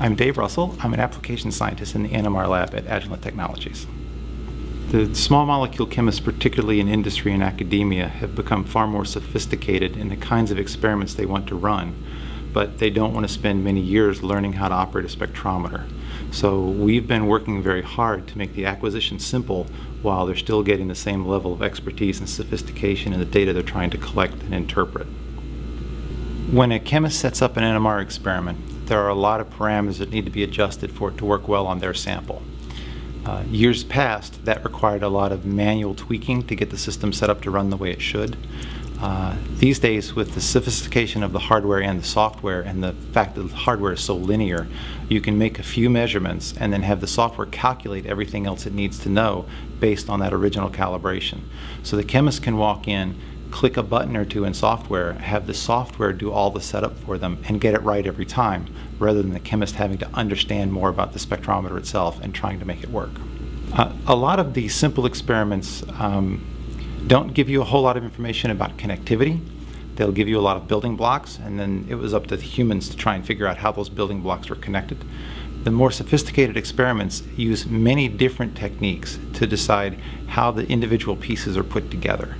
I'm Dave Russell. I'm an application scientist in the NMR lab at Agilent Technologies. The small molecule chemists, particularly in industry and academia, have become far more sophisticated in the kinds of experiments they want to run, but they don't want to spend many years learning how to operate a spectrometer. So we've been working very hard to make the acquisition simple while they're still getting the same level of expertise and sophistication in the data they're trying to collect and interpret. When a chemist sets up an NMR experiment, there are a lot of parameters that need to be adjusted for it to work well on their sample. Years past, that required a lot of manual tweaking to get the system set up to run the way it should. These days, with the sophistication of the hardware and the software and the fact that the hardware is so linear, you can make a few measurements and then have the software calculate everything else it needs to know based on that original calibration. So the chemist can walk in, click a button or two in software, have the software do all the setup for them and get it right every time, rather than the chemist having to understand more about the spectrometer itself and trying to make it work. A lot of these simple experiments don't give you a whole lot of information about connectivity. They'll give you a lot of building blocks, and then it was up to the humans to try and figure out how those building blocks were connected. The more sophisticated experiments use many different techniques to decide how the individual pieces are put together.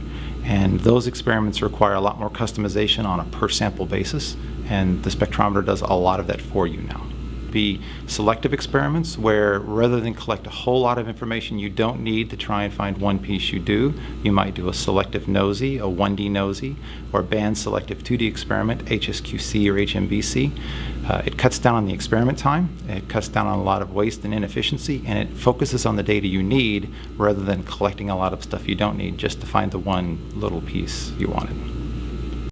And those experiments require a lot more customization on a per sample basis, and the spectrometer does a lot of that for you now. Be selective experiments where rather than collect a whole lot of information you don't need to try and find one piece you do, you might do a selective nosy, a 1D nosy, or a band selective 2D experiment, HSQC or HMBC. It cuts down on the experiment time, it cuts down on a lot of waste and inefficiency, and it focuses on the data you need rather than collecting a lot of stuff you don't need just to find the one little piece you wanted.